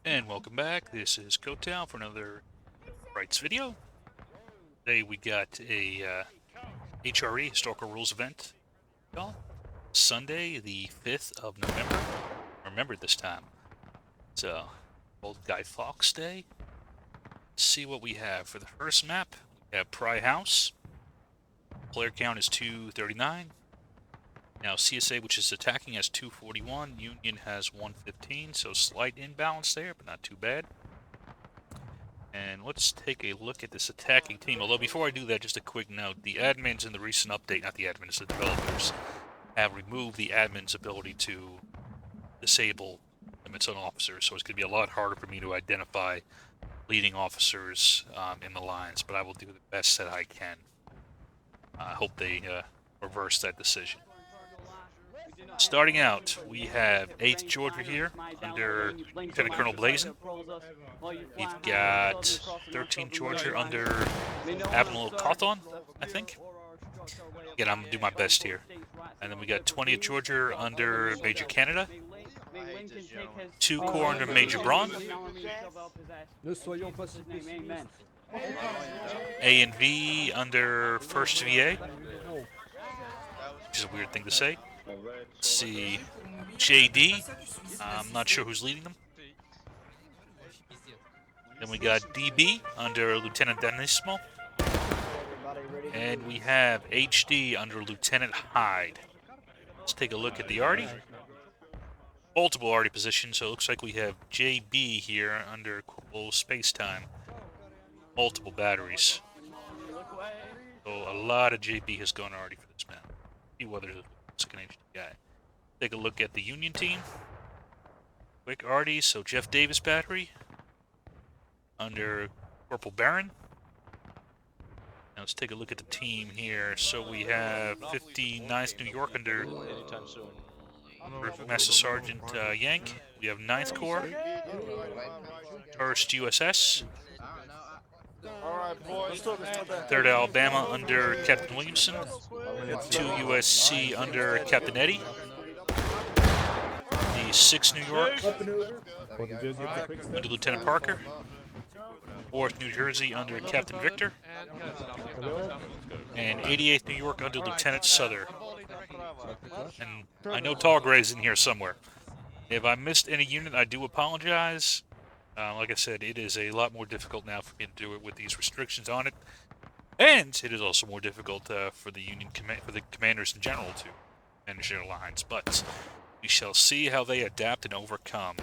And welcome back. This is Kotow for another Rights video. Today we got a HRE, Historical Rules event. Sunday, the 5th of November. Remember this time. So, Old Guy Fawkes Day. Let's see what we have. For the first map, we have Pry House. Player count is 239. Now CSA, which is attacking, has 241. Union has 115, so slight imbalance there, but not too bad. And let's take a look at this attacking team. Although before I do that, just a quick note. The admins in the recent update, not the admins, the developers, have removed the admin's ability to disable limits on officers. So it's going to be a lot harder for me to identify leading officers in the lines. But I will do the best that I can. I hope they reverse that decision. Starting out, we have 8th Georgia here under Lieutenant Colonel Blazin. We've got 13th Georgia under Admiral Cawthon, I think. Again, I'm going to do my best here. And then we got 20th Georgia under Major Canada. 2 Corps under Major Braun. A and V under 1st VA, which is a weird thing to say. Let's see, JD, I'm not sure who's leading them. Then we got DB under Lieutenant Danismo. And we have HD under Lieutenant Hyde. Let's take a look at the Arty. Multiple Arty positions, so it looks like we have JB here under Corporal Space Time. Multiple batteries. So a lot of JB has gone Arty for this map. See whether it's an HD guy. Take a look at the Union team. Quick Arty, so Jeff Davis battery under Corporal Barron. Now let's take a look at the team here. So we have 59th New York under Master Sergeant Yank. We have 9th Corps, 1st USS, 3rd Alabama under Captain Williamson, 2 USC under Captain Eddy, the 6th New York under Lieutenant Parker, 4th New Jersey under Captain Victor, and 88th New York under Lieutenant Souther. And I know Tall Gray's in here somewhere. If I missed any unit, I do apologize. Like I said, it is a lot more difficult now for me to do it with these restrictions on it, and it is also more difficult for the Union for the commanders in general to manage their lines. But we shall see how they adapt and overcome.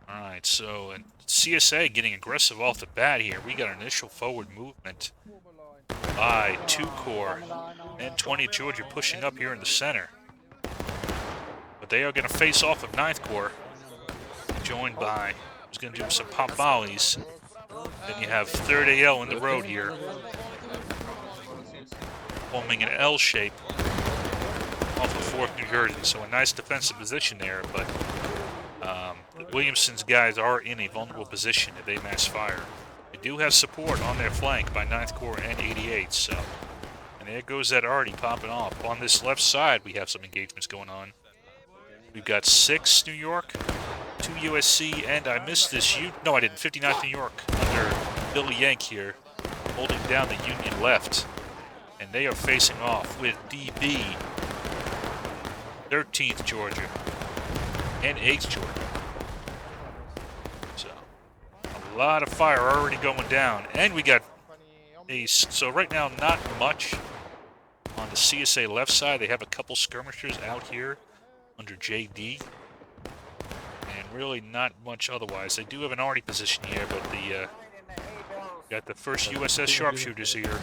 All right, so CSA getting aggressive off the bat here. We got an initial forward movement by 2 Corps and 20th Georgia pushing up here in the center. But they are going to face off of 9th Corps, joined by, who's going to do some pop volleys. Then you have 3rd AL in the road here, forming an L shape off of 4th New Jersey. So a nice defensive position there, but Williamson's guys are in a vulnerable position if they mass fire. They do have support on their flank by 9th Corps and 88, so. And there goes that Arty popping off. On this left side, we have some engagements going on. We've got 6 New York, 2 USC, and I missed this. No, I didn't. 59th New York under Billy Yank here, holding down the Union left. And they are facing off with DB, 13th Georgia, and 8th Georgia. So, a lot of fire already going down. And we got Ace. So right now, not much on the CSA left side. They have a couple skirmishers out here under JD. And really not much otherwise. They do have an Arty position here, but the got the 1st USS sharpshooters here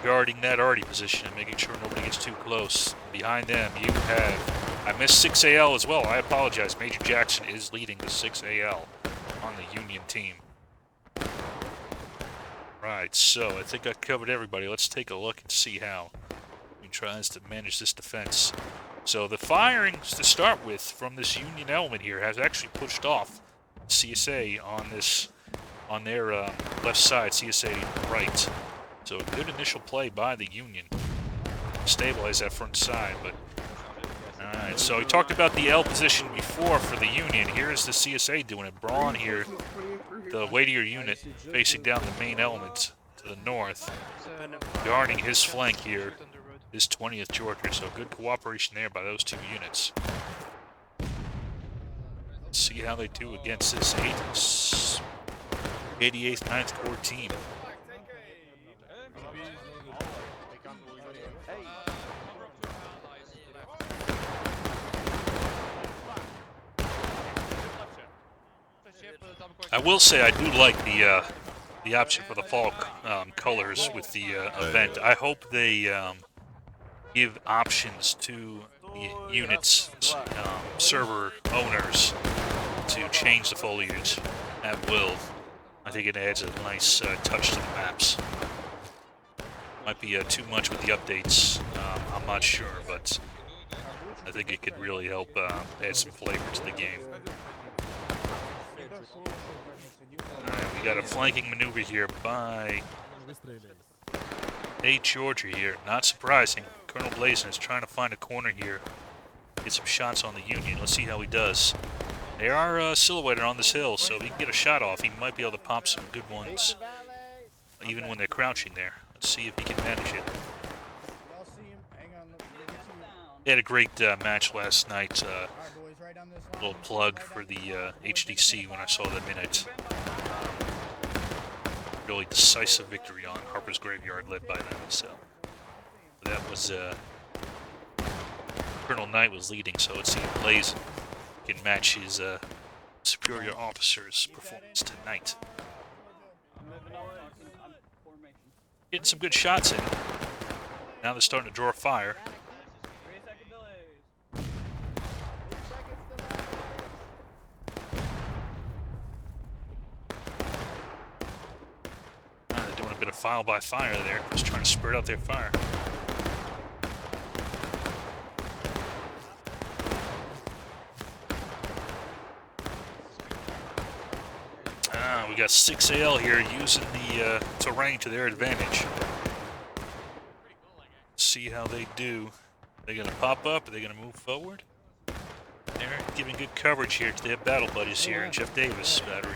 guarding that Arty position and making sure nobody gets too close. Behind them, you have, I missed 6AL as well. I apologize. Major Jackson is leading the 6AL on the Union team. Right, so I think I covered everybody. Let's take a look and see how he tries to manage this defense. So the firing to start with from this Union element here has actually pushed off CSA on their left side, CSA right. So a good initial play by the Union. Stabilize that front side, but Alright, so we talked about the L position before for the Union. Here's the CSA doing it. Braun here, the weightier unit, facing down the main element to the north, guarding his flank here, his 20th Georgia. So good cooperation there by those two units. Let's see how they do against this 88th 9th Corps team. I will say I do like the option for the fall colors with the event. I hope they give options to the units, server owners, to change the foliage at will. I think it adds a nice touch to the maps. Might be too much with the updates. I'm not sure, but I think it could really help add some flavor to the game. Alright, we got a flanking maneuver here by 8 Georgia here. Not surprising. Colonel Blazin is trying to find a corner here. Get some shots on the Union. Let's see how he does. They are silhouetted on this hill, so if he can get a shot off, he might be able to pop some good ones, even when they're crouching there. Let's see if he can manage it. They had a great match last night. Little plug for the HDC when I saw them in it. Really decisive victory on Harper's Graveyard led by them. So that was Colonel Knight was leading, so it seemed Blazin can match his superior officer's performance tonight. Getting some good shots in. Now they're starting to draw fire. They're doing a bit of file by fire there, just trying to spread out their fire. We got 6AL here using the terrain to their advantage. See how they do. They're going to pop up. Are they going to move forward? They're giving good coverage here to their battle buddies here in Jeff Davis battery.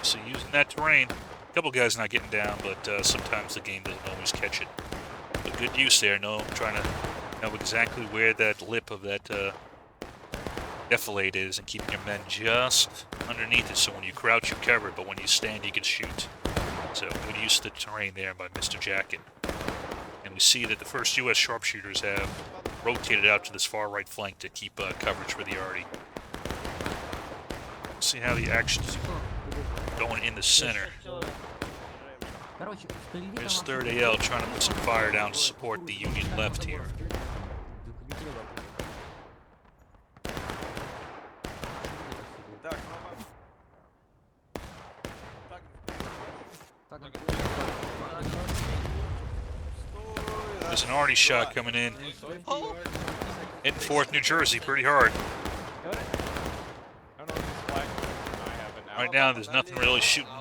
So using that terrain, a couple guys not getting down, but sometimes the game doesn't always catch it. But good use there. Trying to know exactly where that lip of that defilade is and keeping your men just underneath it, so when you crouch, you're covered, but when you stand, you can shoot. So good use of the terrain there by Mr. Jacket. And we see that the first U.S. sharpshooters have rotated out to this far right flank to keep coverage for the arty. See how the action's going in the center. There's 3rd AL trying to put some fire down to support the Union left here. There's an arty shot coming in. Hitting 4th New Jersey pretty hard. Right now there's nothing really shooting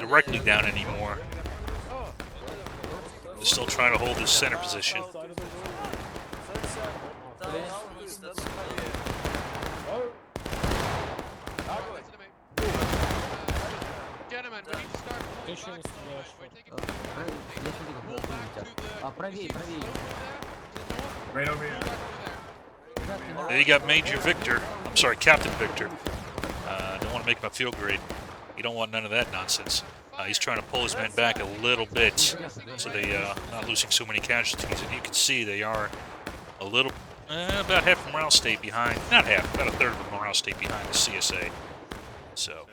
directly down anymore. They're still trying to hold this center position. Gentlemen, we need to start moving back. Right over here. They got Major Victor. I'm sorry, Captain Victor. Don't want to make him a field grade. You don't want none of that nonsense. He's trying to pull his men back a little bit so they not losing so many casualties. And you can see they are a little, about half a morale state behind. Not half, about a third of a morale state behind the CSA. So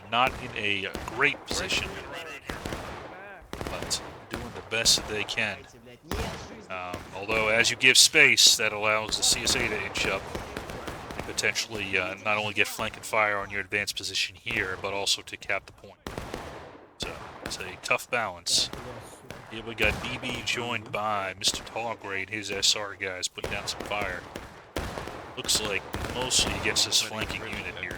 not in a great position, but doing the best that they can. Although as you give space, that allows the CSA to inch up and potentially not only get flank and fire on your advanced position here, but also to cap the point. So it's a tough balance. Here we got BB joined by Mr. Tallgrade, his SR guys putting down some fire. Looks like mostly against this flanking unit here.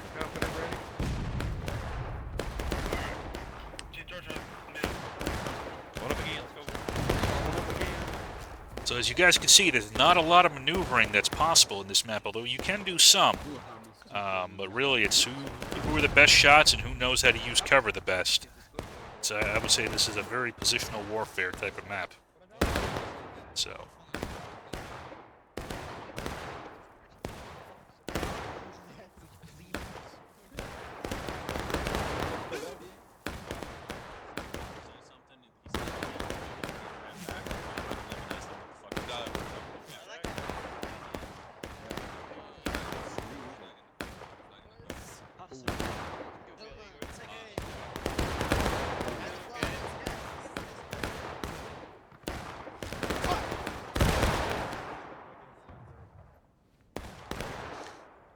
So as you guys can see, there's not a lot of maneuvering that's possible in this map, although you can do some. But really, it's who are the best shots and who knows how to use cover the best. So I would say this is a very positional warfare type of map. So.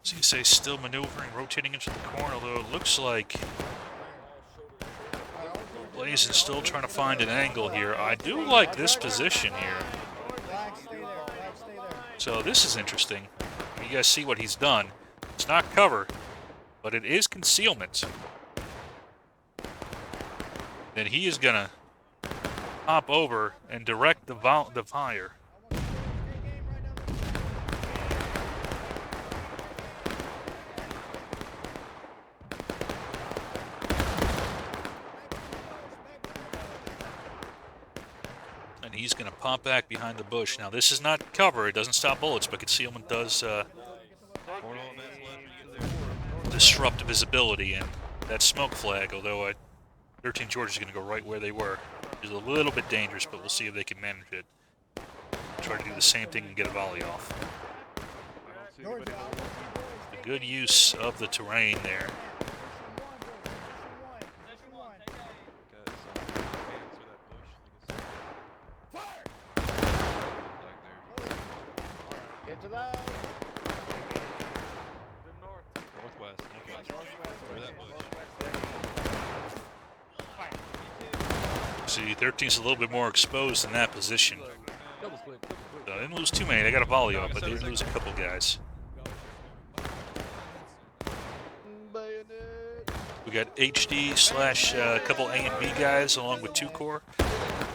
CSA still maneuvering, rotating into the corner, although it looks like Blaze is still trying to find an angle here. I do like this position here. So this is interesting. You guys see what he's done. It's not cover, but it is concealment. Then he is going to hop over and direct the fire. He's going to pop back behind the bush. Now, this is not cover. It doesn't stop bullets, but concealment does disrupt visibility. And that smoke flag, although 13 George is going to go right where they were, is a little bit dangerous, but we'll see if they can manage it. Try to do the same thing and get a volley off. A good use of the terrain there. See, 13's a little bit more exposed in that position. So they didn't lose too many. They got a volley off, but they did lose a couple guys. We got HD slash a couple A and B guys along with 2 core.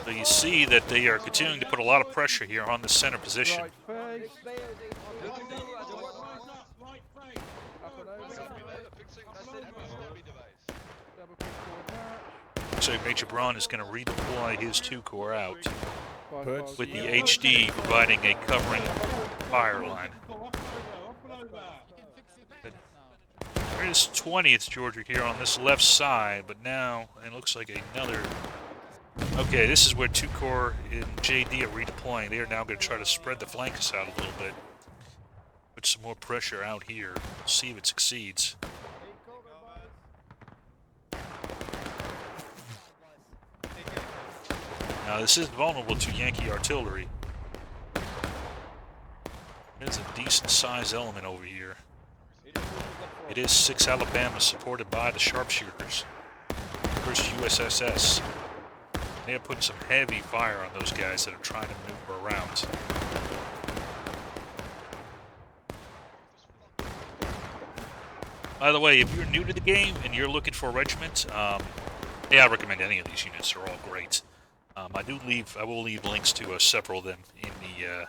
So you see that they are continuing to put a lot of pressure here on the center position. So Major Braun is going to redeploy his 2 core out with the HD providing a covering fire line. There's 20th Georgia here on this left side, but now it looks like another. Okay, this is where 2 core and JD are redeploying. They are now going to try to spread the flanks out a little bit. Put some more pressure out here. See if it succeeds. Now this is vulnerable to Yankee artillery. There's a decent sized element over here. It is 6 Alabama supported by the sharpshooters. First USSS. They are putting some heavy fire on those guys that are trying to maneuver around. By the way, if you're new to the game and you're looking for a regiment, yeah, I recommend any of these units. They're all great. I will leave links to several of them in the,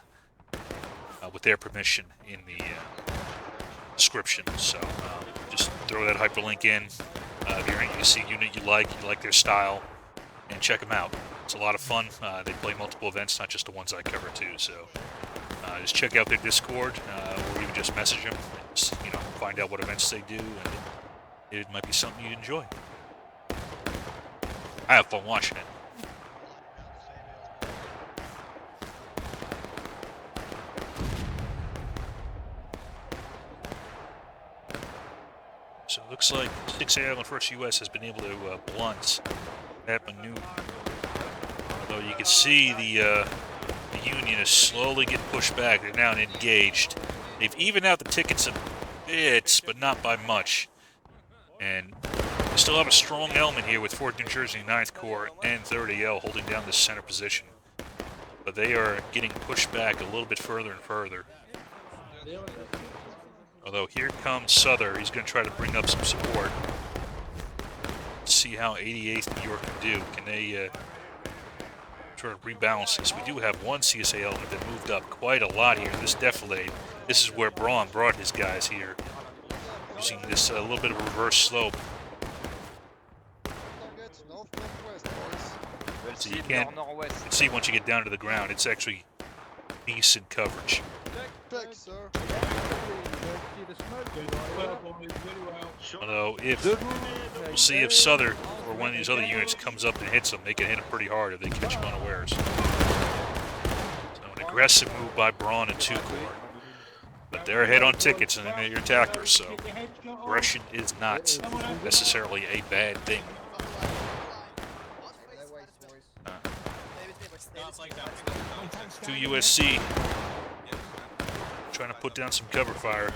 with their permission, in the description. So just throw that hyperlink in. If you see a unit you like their style, and check them out. It's a lot of fun. They play multiple events, not just the ones I cover too. So just check out their Discord, or even just message them. And just, find out what events they do, and it might be something you'd enjoy. I have fun watching it. So it looks like 6A Island First US has been able to blunt that maneuver. Although you can see the Union is slowly getting pushed back. They're now engaged. They've evened out the tickets a bit, but not by much. And they still have a strong element here with 4th New Jersey 9th Corps and 30L holding down this center position. But they are getting pushed back a little bit further and further. Although here comes Souther. He's going to try to bring up some support. See how 88th New York can do. Can they try to rebalance this. We do have one CSA element that moved up quite a lot here. This defilade. This is where Braun brought his guys here, using this a little bit of a reverse slope. So you can't see once you get down to the ground. It's actually decent coverage. Although we'll see if Southern or one of these other units comes up and hits them, they can hit them pretty hard if they catch them unawares. So an aggressive move by Braun and 2 Corps. But they're ahead on tickets and they're your attackers, so aggression is not necessarily a bad thing. 2 USC trying to put down some cover fire.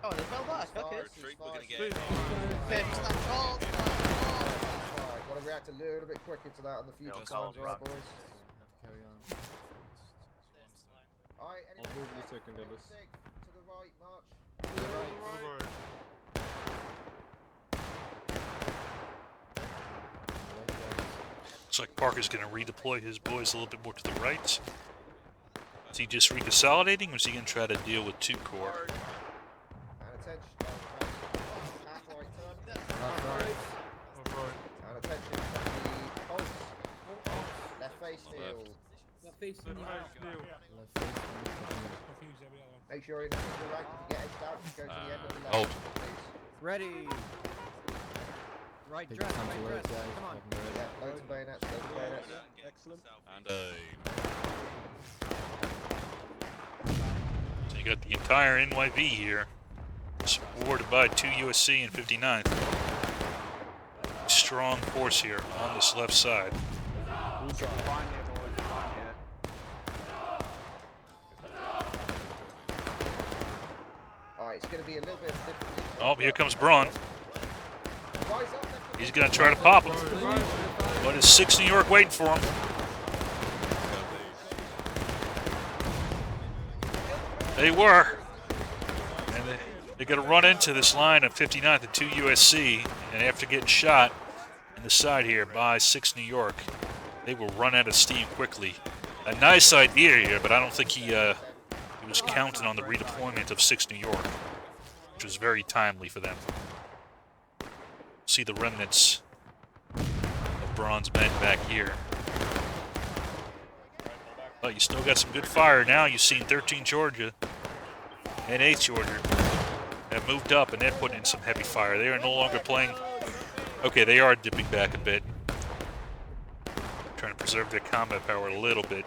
Oh, they fell back. Okay. We're gonna get Gotta react a little bit quicker to that on the future times, alright, boys? Carry on. Alright, I'll move the second to levels. the right, march. Looks like Parker's going to redeploy his boys a little bit more to the right. Is he just reconsolidating, or is he going to try to deal with 2 Corps? And attention. Half right turn. Left right. And attention to the pulse. Left face steel. Left face. Make sure you're in the right. If you get edged out, just go to the end of the left. Hold. Please. Ready. Right Take dress, your time right to dress. load, guys. Come on. Fucking ready. Yeah, loads of bayonets, loads of bayonets. Excellent. So you got the entire NYV here, supported by 2 USC and 59. Strong force here on this left side. Alright, it's going to be a little bit different. Oh, here comes Braun. Rise up, He's going to try to pop him. But is 6 New York waiting for him? They were. And they're going to run into this line of 59th and 2 USC. And after getting shot in the side here by 6 New York, they will run out of steam quickly. A nice idea here, but I don't think he was counting on the redeployment of 6 New York, which was very timely for them. See the remnants of Braun's men back here. But you still got some good fire now. You've seen 13 Georgia and 8 Georgia have moved up, and they're putting in some heavy fire. They are no longer playing. Okay, they are dipping back a bit, trying to preserve their combat power a little bit.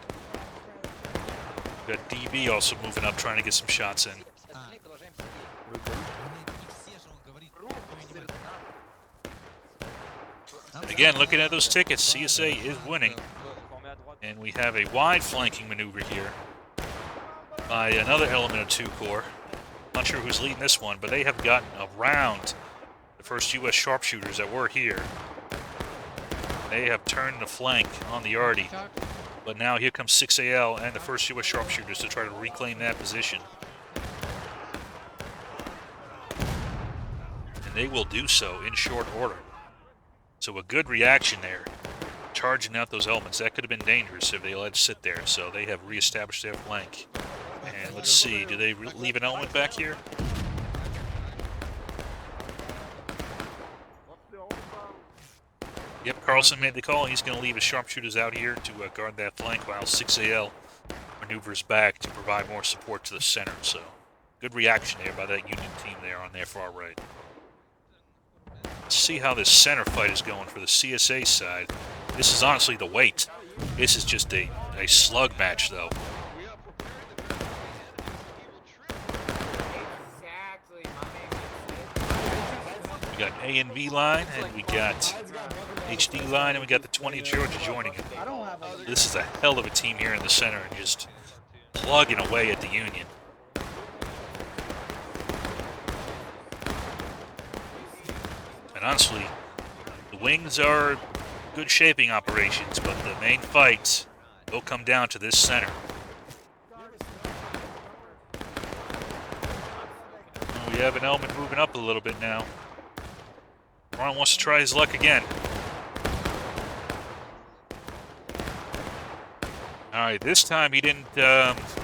We've got DB also moving up, trying to get some shots in. Again, looking at those tickets, CSA is winning. And we have a wide flanking maneuver here by another element of 2 Corps. Not sure who's leading this one, but they have gotten around the first U.S. sharpshooters that were here. They have turned the flank on the Artie. But now here comes 6AL and the first U.S. sharpshooters to try to reclaim that position. And they will do so in short order. So a good reaction there, charging out those elements. That could have been dangerous if they let it sit there. So they have reestablished their flank. And let's see, do they leave an element back here? Yep, Carlson made the call. He's going to leave his sharpshooters out here to guard that flank while 6AL maneuvers back to provide more support to the center. So good reaction there by that Union team there on their far right. Let's see how this center fight is going for the CSA side. This is honestly the wait. This is just a slug match, though. We got A and V line, and we got HD line, and we got the 20 Georgia joining it. This is a hell of a team here in the center, and just plugging away at the Union. And honestly, the wings are good shaping operations, but the main fight will come down to this center. We have an element moving up a little bit now. Ron wants to try his luck again. Alright, this time he didn't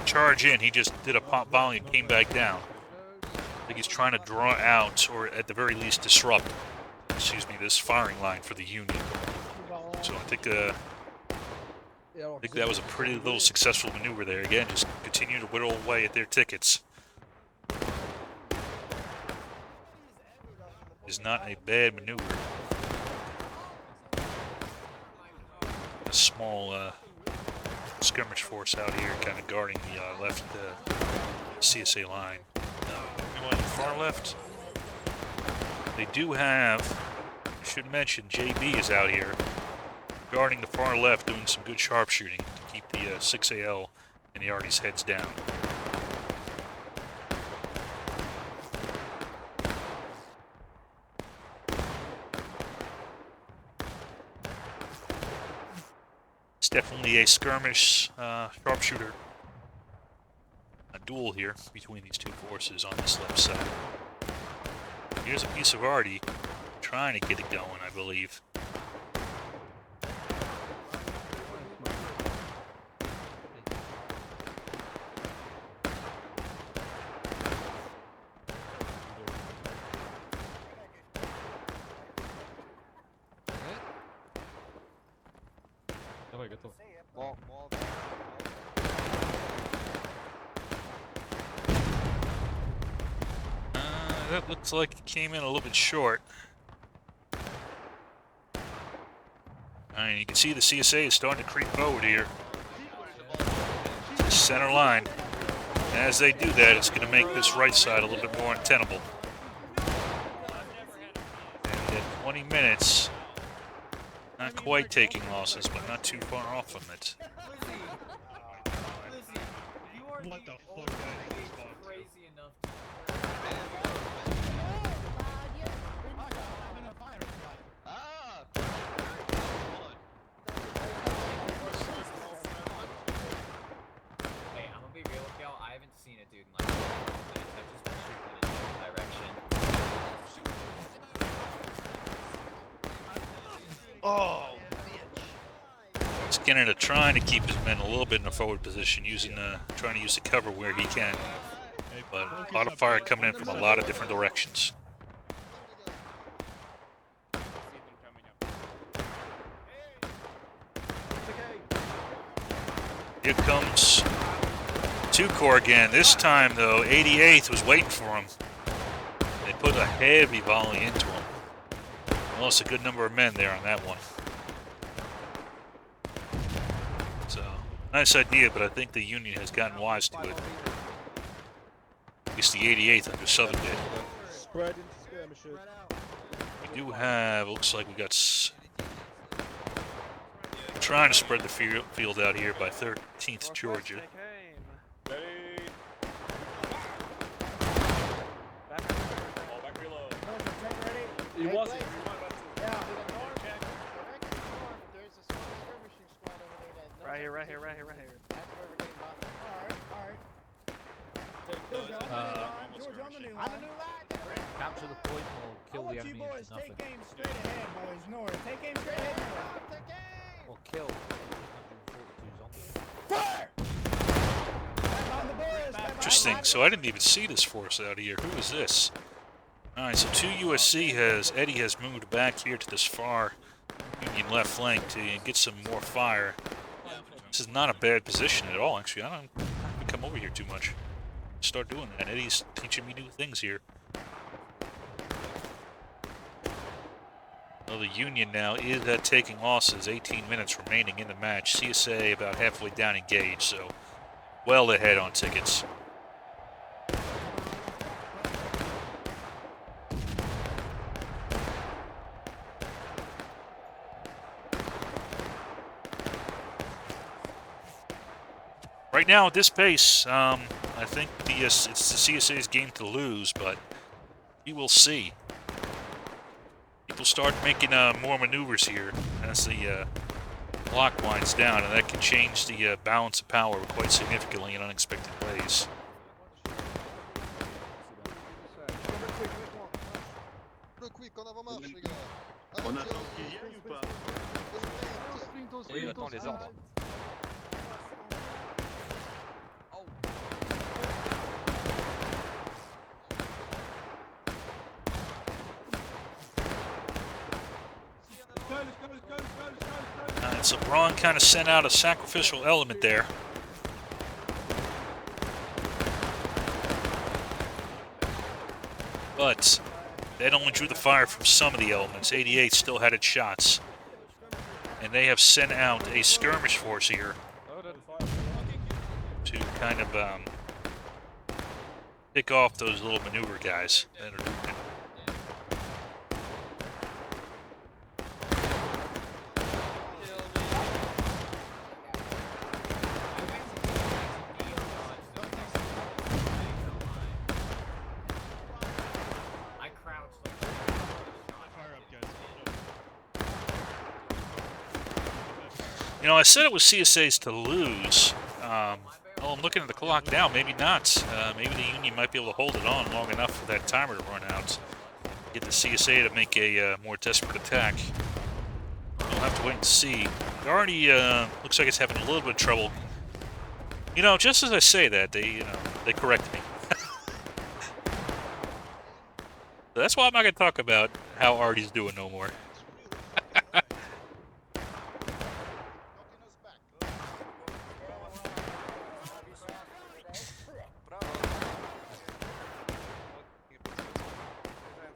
charge in. He just did a pop volley and came back down. I think he's trying to draw out, or at the very least disrupt, this firing line for the Union. So I think that was a pretty little successful maneuver there. Again, just continue to whittle away at their tickets. Is not a bad maneuver. A small skirmish force out here kind of guarding the left CSA line. Anyone on the far left? They do have, I should mention, JB is out here guarding the far left, doing some good sharpshooting to keep the 6AL and the Artie's heads down. It's definitely a skirmish sharpshooter, a duel here between these two forces on this left side. Here's a piece of Artie trying to get it going, I believe. Давай, готов. That looks like it came in a little bit short. And you can see the CSA is starting to creep forward here. The center line. And as they do that, it's going to make this right side a little bit more untenable. And at 20 minutes, not quite taking losses, but not too far off from it. What the fuck, guys? Crazy enough. Hey, I'm gonna be real with y'all. I haven't seen a dude in like 5 minutes. I've just been shooting in a different direction. Oh, Skinner trying to keep his men a little bit in a forward position, trying to use the cover where he can. But a lot of fire coming in from a lot of different directions. Here comes 2 Corps again. This time, though, 88th was waiting for him. They put a heavy volley into him. Lost a good number of men there on that one. So, nice idea, but I think the Union has gotten wise to it. At least the 88th under Southern did. Spread into skirmishers. We do have, looks like we got trying to spread the field out here by 13th Georgia. He wasn't. right here, right here, right here, right here. Capture the point or kill the enemy into nothing. Take aim straight ahead, boys. North. Take aim straight ahead, north. Or kill 142 zombies. Fire! On the boys. Interesting. So I didn't even see this force out here. Who is this? Alright, so 2 USC Eddie has moved back here to this far Union left flank to get some more fire. This is not a bad position at all, actually. I don't have to come over here too much. Start doing that. Eddie's teaching me new things here. Well, the Union now is taking losses. 18 minutes remaining in the match. CSA about halfway down engaged, so well ahead on tickets. Right now, at this pace, I think it's the CSA's game to lose, but we will see. will start making more maneuvers here as the clock winds down, and that can change the balance of power quite significantly in unexpected ways. On attend qu'il y aille ou pas? Oui, on attend les ordres. So Braun kind of sent out a sacrificial element there. But that only drew the fire from some of the elements. 88 still had its shots. And they have sent out a skirmish force here to kind of pick off those little maneuver guys that are doing it. You know, I said it was CSA's to lose. Well, I'm looking at the clock now. Maybe not. Maybe the Union might be able to hold it on long enough for that timer to run out. Get the CSA to make a more desperate attack. We'll have to wait and see. It already looks like it's having a little bit of trouble. You know, just as I say that, they correct me. So that's why I'm not going to talk about how Artie's doing no more.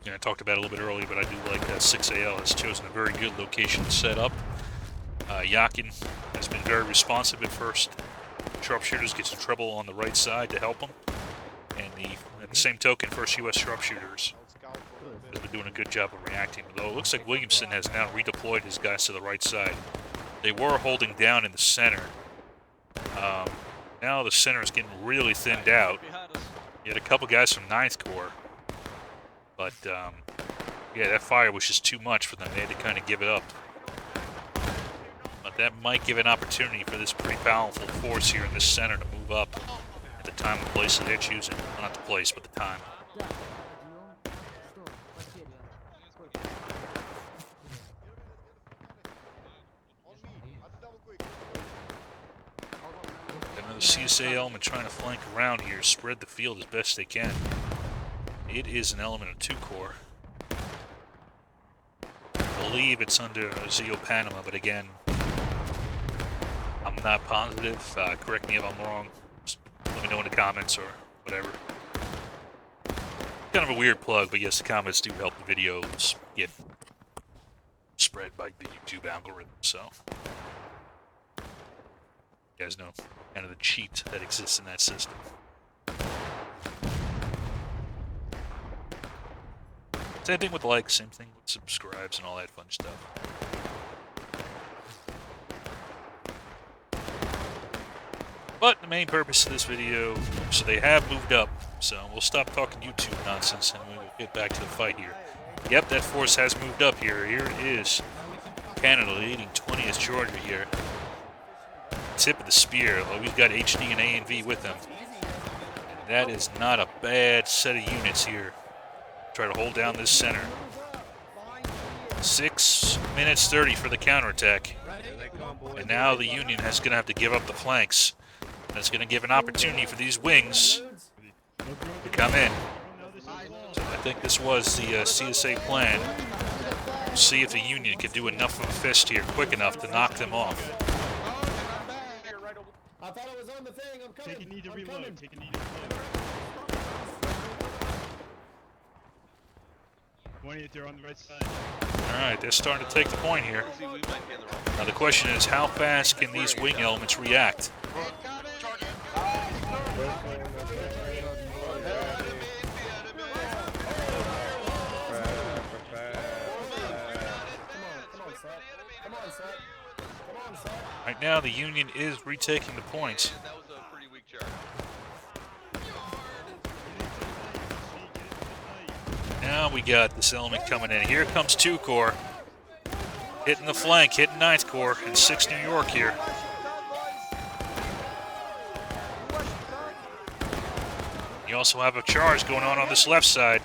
I talked about it a little bit earlier, but I do like that 6AL has chosen a very good location to set up. Yakin has been very responsive at first. Sharpshooters get some trouble on the right side to help them. And at the same token, first U.S. sharpshooters has been doing a good job of reacting. Although it looks like Williamson has now redeployed his guys to the right side. They were holding down in the center. Now the center is getting really thinned out. You had a couple guys from 9th Corps. But, yeah, that fire was just too much for them. They had to kind of give it up. But that might give an opportunity for this pretty powerful force here in this center to move up at the time and place that they're choosing. Well, not the place, but the time. Another CSA element trying to flank around here, spread the field as best they can. It is an element of 2 Corps. I believe it's under Zeo Panama, but again, I'm not positive. Correct me if I'm wrong. Just let me know in the comments or whatever. Kind of a weird plug, but yes, the comments do help the videos get spread by the YouTube algorithm, so you guys know kind of the cheat that exists in that system. Same thing with likes, same thing with subscribes and all that fun stuff. But the main purpose of this video, so they have moved up, so we'll stop talking YouTube nonsense and we will get back to the fight here. Yep, that force has moved up here. Here it is. Canada leading 20th Georgia here. Tip of the spear, although we've got HD and A&V with them. That is not a bad set of units here. Try to hold down this center. 6 minutes 30 for the counterattack. And now the Union is going to have to give up the flanks. That's going to give an opportunity for these wings to come in. So I think this was the CSA plan. We'll see if the Union can do enough of a fist here quick enough to knock them off. I thought I was on the thing. I'm coming. Take a knee to reload. Take a knee to reload. 20th, they're on the right side. Alright, they're starting to take the point here. Now the question is, how fast can these wing elements react? Right now, the Union is retaking the points. Now we got this element coming in. Here comes 2 Corps. Hitting the flank, hitting 9th Corps and 6th New York here. You also have a charge going on this left side.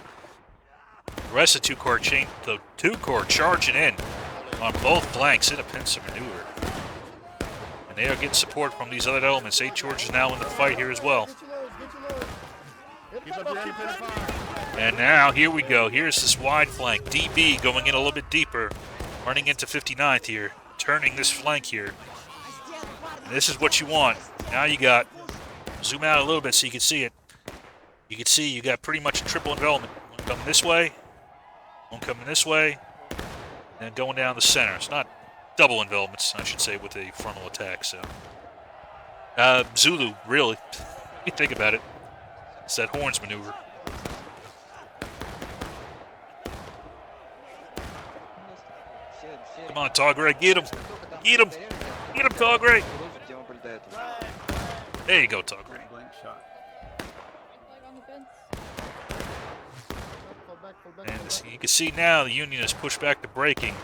The rest of 2 Corps the 2 Corps charging in on both flanks in a pincer maneuver. And they are getting support from these other elements. 8 George is now in the fight here as well. And now here we go. Here's this wide flank. DB going in a little bit deeper. Running into 59th here. Turning this flank here. And this is what you want. Now you got, zoom out a little bit so you can see it. You can see you got pretty much a triple envelopment. One coming this way. One coming this way. And going down the center. It's not double envelopments, I should say, with a frontal attack. So, Zulu, really. You think about it. It's that horns maneuver. Come on, Togray, get him. Get him. Get him, Togray. There you go, Togray. And you can see now the Union has pushed back the braking,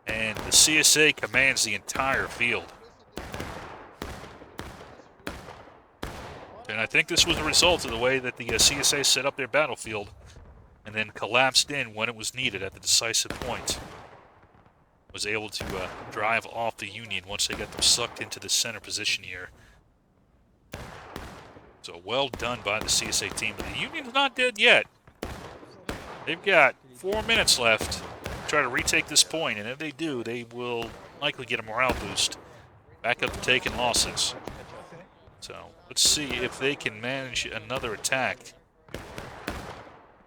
and the CSA commands the entire field. And I think this was a result of the way that the CSA set up their battlefield and then collapsed in when it was needed at the decisive point. Was able to drive off the Union once they got them sucked into the center position here. So well done by the CSA team, but the Union's not dead yet. They've got 4 minutes left to try to retake this point, and if they do, they will likely get a morale boost back up to taking losses. So let's see if they can manage another attack.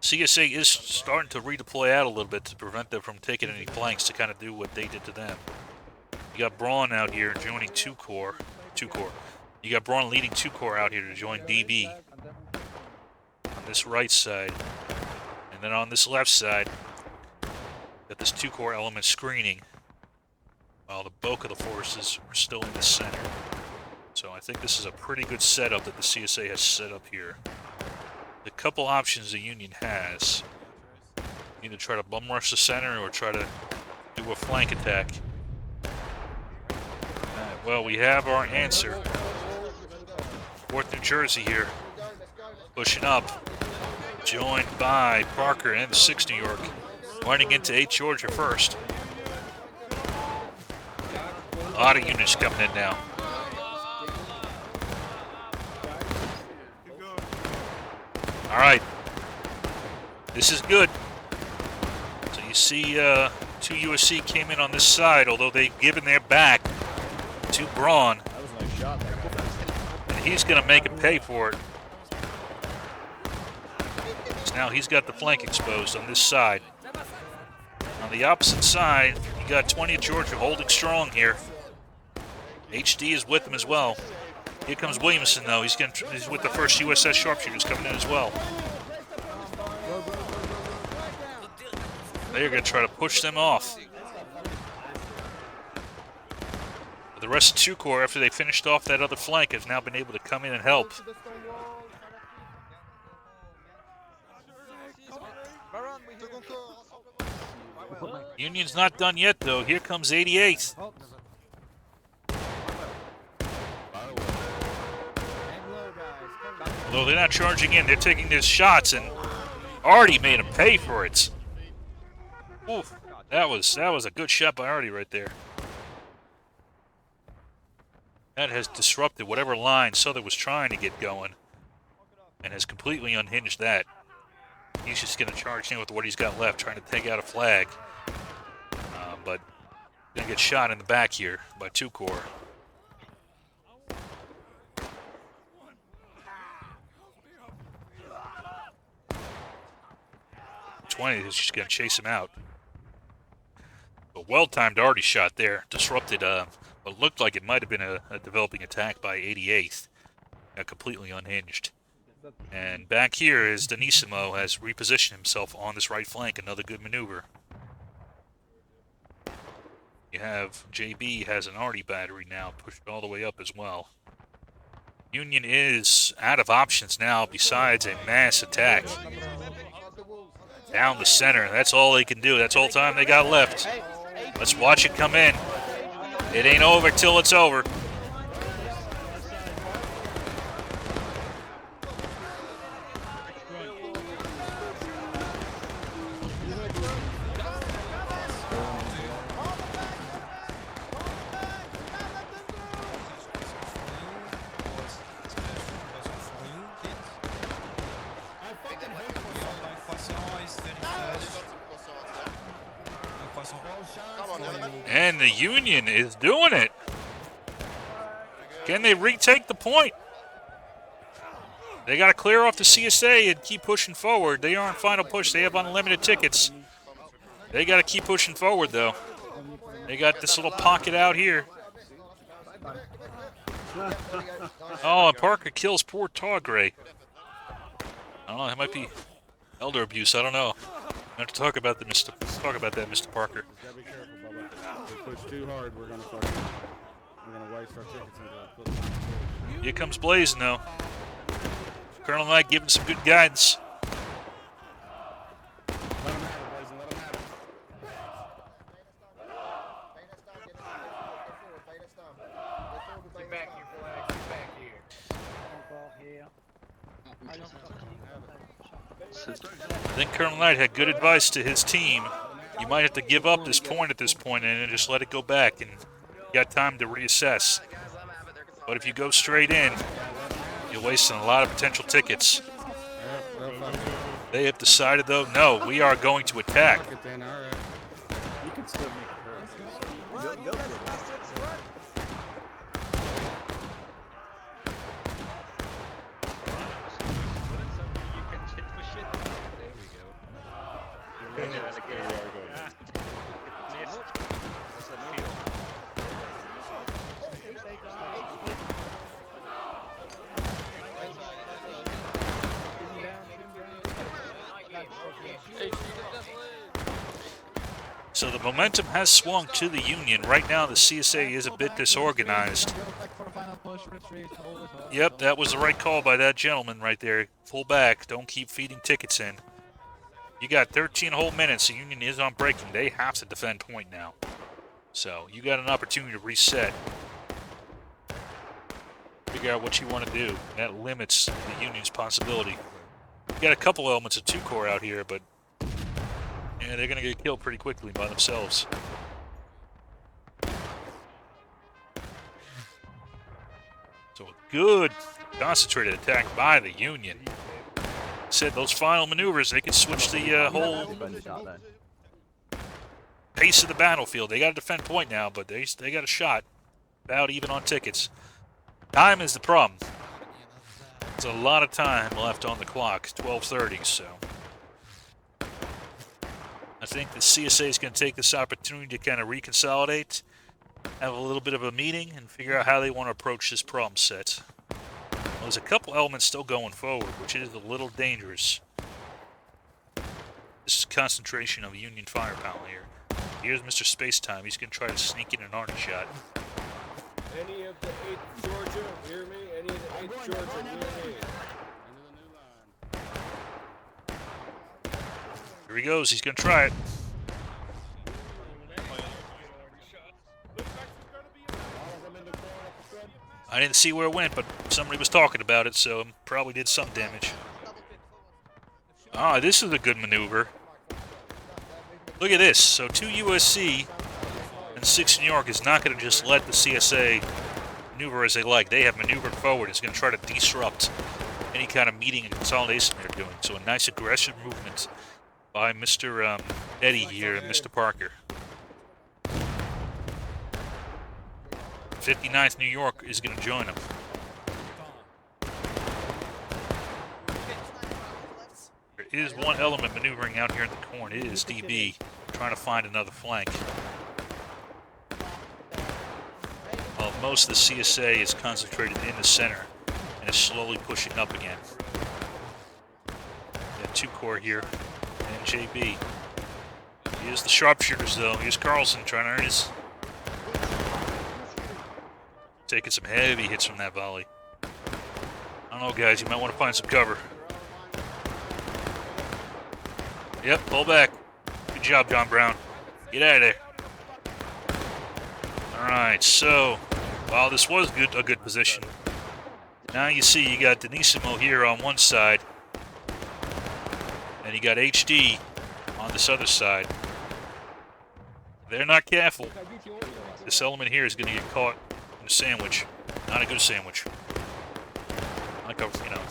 CSA is starting to redeploy out a little bit to prevent them from taking any flanks to kind of do what they did to them. You got Braun out here joining 2 Corps. You got Braun leading 2 Corps out here to join DB on this right side. And then on this left side, got this 2 Corps element screening while the bulk of the forces are still in the center. So I think this is a pretty good setup that the CSA has set up here. The couple options the Union has, either try to bum rush the center or try to do a flank attack. Well, we have our answer. 4th New Jersey here, pushing up, joined by Parker and the 6th New York, running into 8 Georgia first. A lot of units coming in now. All right, this is good. So you see 2 USC came in on this side, although they've given their back to Braun. That was a nice shot there. And he's going to make him pay for it. So now he's got the flank exposed on this side. On the opposite side, you got 20th Georgia holding strong here. HD is with them as well. Here comes Williamson, though. He's with the 1st USS Sharpshooters coming in as well. They're going to try to push them off. But the rest of 2 Corps, after they finished off that other flank, have now been able to come in and help. Union's not done yet, though. Here comes 88th. Although they're not charging in, they're taking their shots and Artie made them pay for it. Oof, that was a good shot by Artie right there. That has disrupted whatever line Southern was trying to get going and has completely unhinged that. He's just going to charge in with what he's got left, trying to take out a flag. But going to get shot in the back here by 2 Corps. 20 is just going to chase him out. A well-timed Artie shot there disrupted what looked like it might have been a developing attack by 88th. Completely unhinged. And back here is Denisimo has repositioned himself on this right flank. Another good maneuver. You have JB has an Artie battery now pushed all the way up as well. Union is out of options now besides a mass attack. down the center. That's all they can do. That's all time they got left. Let's watch it come in. It ain't over till it's over. And the Union is doing it. Can they retake the point? They got to clear off the CSA and keep pushing forward. They are on final push. They have unlimited tickets. They got to keep pushing forward, though. They got this little pocket out here. Oh, and Parker kills poor Tawgray. I don't know. It might be elder abuse. I don't know. I have to talk about that, Mr. Parker. Gotta be careful, Bubba. If we push too hard, we're gonna waste our tickets into a Here comes Blazing, though. Colonel Knight giving some good guidance. Let him have it, Blazing. Let him have it. Get back here, Flag. Get back here. I think Colonel Knight had good advice to his team. You might have to give up this point at this point and then just let it go back, and you got time to reassess. But if you go straight in, you're wasting a lot of potential tickets. They have decided, though, no, we are going to attack. You can still make it. So the momentum has swung to the Union. Right now, the CSA is a bit disorganized. Yep, that was the right call by that gentleman right there. Pull back. Don't keep feeding tickets in. You got 13 whole minutes. The Union is on breaking. They have to defend point now. So you got an opportunity to reset. Figure out what you want to do. That limits the Union's possibility. You got a couple elements of 2-core out here, but yeah, they're going to get killed pretty quickly by themselves. So a good concentrated attack by the Union. Said those final maneuvers, they could switch the whole pace of the battlefield. They got to defend point now, but they got a shot. About even on tickets. Time is the problem. There's a lot of time left on the clock. 12:30, so I think the CSA is going to take this opportunity to kind of reconsolidate, have a little bit of a meeting, and figure out how they want to approach this problem set. Well, there's a couple elements still going forward, which is a little dangerous. This is concentration of Union firepower here. Here's Mr. Spacetime. He's going to try to sneak in an arty shot. Any of the 8th Georgia, hear me? Any of the 8th Georgia, hear me? Here he goes. He's going to try it. I didn't see where it went, but somebody was talking about it, so it probably did some damage. Ah, this is a good maneuver. Look at this. So 2 USC and 6 New York is not going to just let the CSA maneuver as they like. They have maneuvered forward. It's going to try to disrupt any kind of meeting and consolidation they're doing. So a nice aggressive movement by Mr. Eddie here and Mr. Parker. 59th New York is going to join them. There is one element maneuvering out here in the corner. It is DB trying to find another flank. While most of the CSA is concentrated in the center and is slowly pushing up again. We have 2-core here and JB. Here's the sharpshooters though. Here's Carlson trying to earn his. Taking some heavy hits from that volley. I don't know, guys. You might want to find some cover. Yep, pull back. Good job, John Brown. Get out of there. Alright, so, while this was a good position, now you see you got Denisimo here on one side, and you got HD on this other side. If they're not careful, this element here is going to get caught in a sandwich. Not a good sandwich. Like a, you know,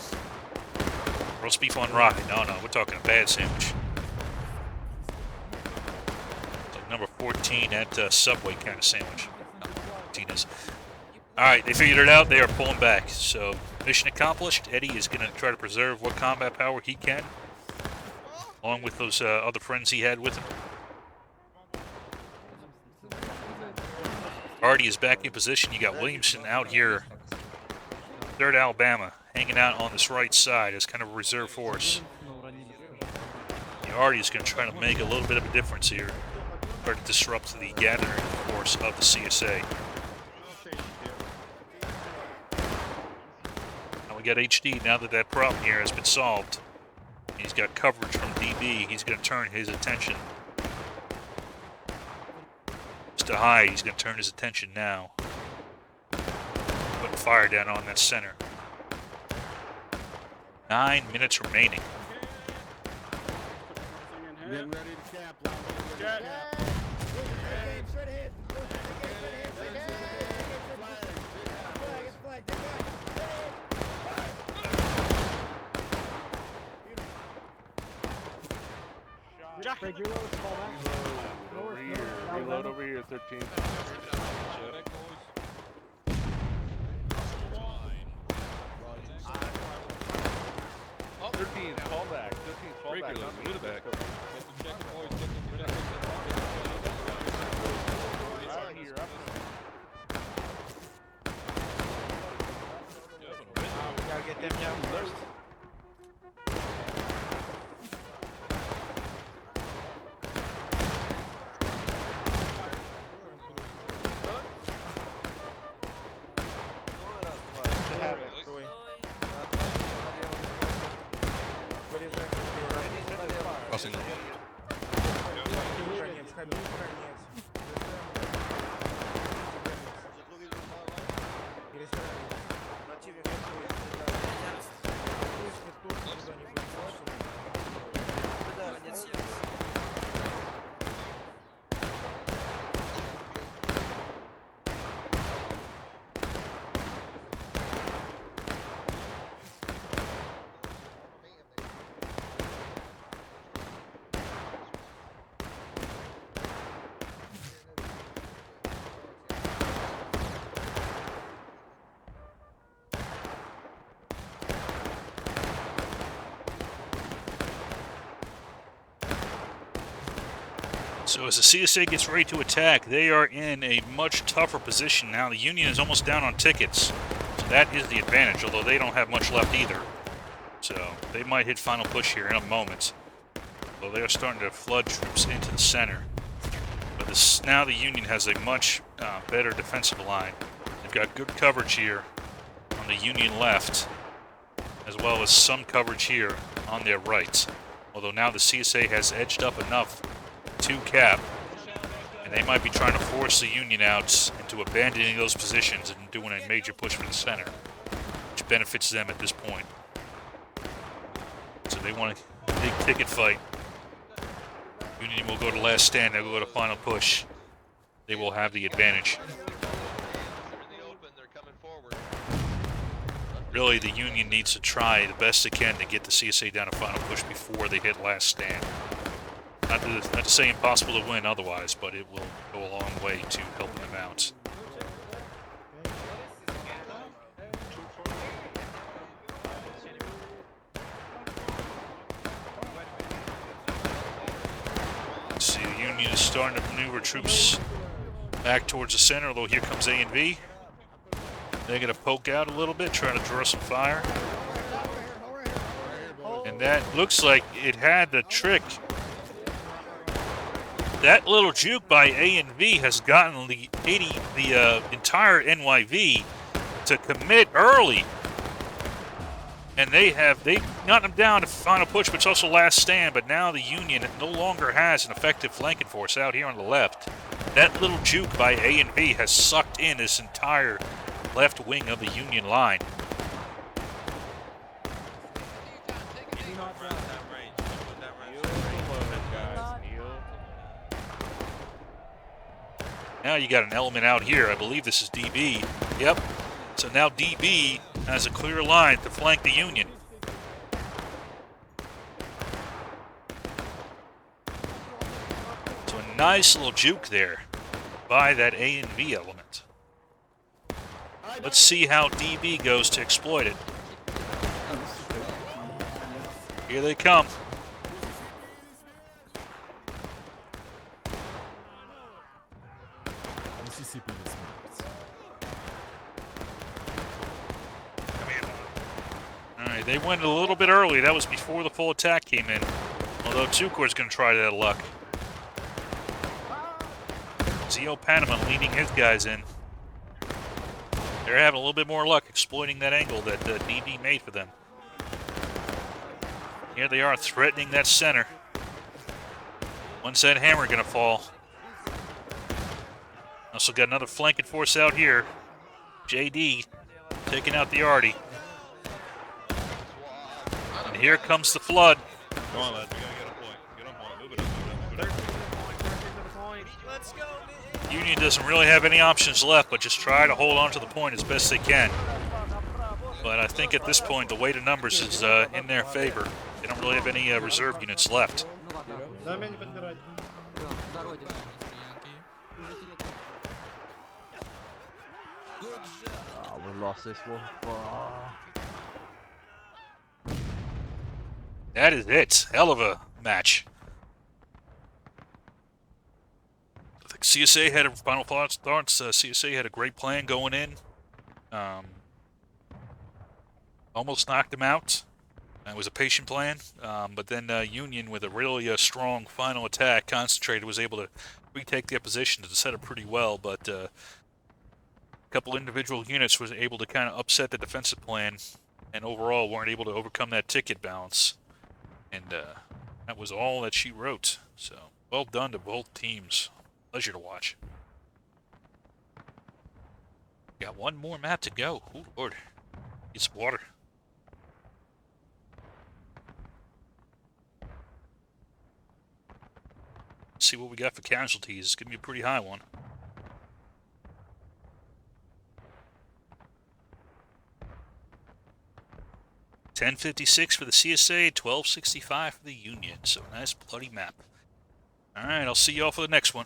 roast beef on rye. No, we're talking a bad sandwich. It's like number 14 at Subway kind of sandwich. No, 14 is. Alright, they figured it out. They are pulling back. So, mission accomplished. Eddie is going to try to preserve what combat power he can, along with those other friends he had with him. Hardy is back in position. You got Williamson out here, 3rd Alabama, hanging out on this right side as kind of a reserve force. Hardy is going to try to make a little bit of a difference here, try to disrupt the gathering force of the CSA. Now we got HD. Now that that problem here has been solved, he's got coverage from DB. He's going to turn his attention to hide. He's going to turn his attention now. Putting fire down on that center. 9 minutes remaining. Getting ready to cap. Reload over here, 13. Oh, 13, fall back. 13, fall back. To the back. We gotta get them down first. So as the CSA gets ready to attack, they are in a much tougher position now. The Union is almost down on tickets. So that is the advantage, although they don't have much left either. So they might hit final push here in a moment. Although they are starting to flood troops into the center. But now the Union has a much better defensive line. They've got good coverage here on the Union left, as well as some coverage here on their right. Although now the CSA has edged up enough to cap, and they might be trying to force the Union out into abandoning those positions and doing a major push for the center, which benefits them at this point. So they want a big ticket fight. Union will go to last stand, they'll go to final push. They will have the advantage. Really, the Union needs to try the best it can to get the CSA down to final push before they hit last stand. Not to say impossible to win otherwise, but it will go a long way to helping them out. Let's see, the Union is starting to maneuver troops back towards the center, although here comes A and V. They're going to poke out a little bit, trying to draw some fire. And that looks like it had the trick. That little juke by A and V has gotten the entire NYV to commit early. And they've gotten them down to final push, but it's also last stand. But now the Union no longer has an effective flanking force out here on the left. That little juke by A and B has sucked in this entire left wing of the Union line. Now you got an element out here. I believe this is DB. Yep. So now DB has a clear line to flank the Union. So a nice little juke there by that A and B element. Let's see how DB goes to exploit it. Here they come. Alright, they went a little bit early. That was before the full attack came in. Although Tukor's going to try that luck. Zio Panama leading his guys in. They're having a little bit more luck exploiting that angle that DB made for them. Here they are threatening that center. When's that hammer going to fall? Also got another flanking force out here. JD taking out the Artie. And here comes the flood. Come on, lads. We gotta get a point. Get on point. Move it up. Move it up. Let's go, man. Union doesn't really have any options left, but just try to hold on to the point as best they can. But I think at this point, the weight of numbers is in their favor. They don't really have any reserve units left. We lost this one. That is it. Hell of a match. I think CSA had a final thoughts. CSA had a great plan going in. Almost knocked them out. It was a patient plan, but then Union, with a really strong final attack, concentrated, was able to retake the position to set up pretty well. But a couple individual units was able to kind of upset the defensive plan, and overall weren't able to overcome that ticket balance. And that was all that she wrote. So well done to both teams. Pleasure to watch. Got one more map to go. Oh Lord, get some water. See what we got for casualties. It's gonna be a pretty high one. $10.56 for the CSA, $12.65 for the Union. So nice bloody map. All right, I'll see y'all for the next one.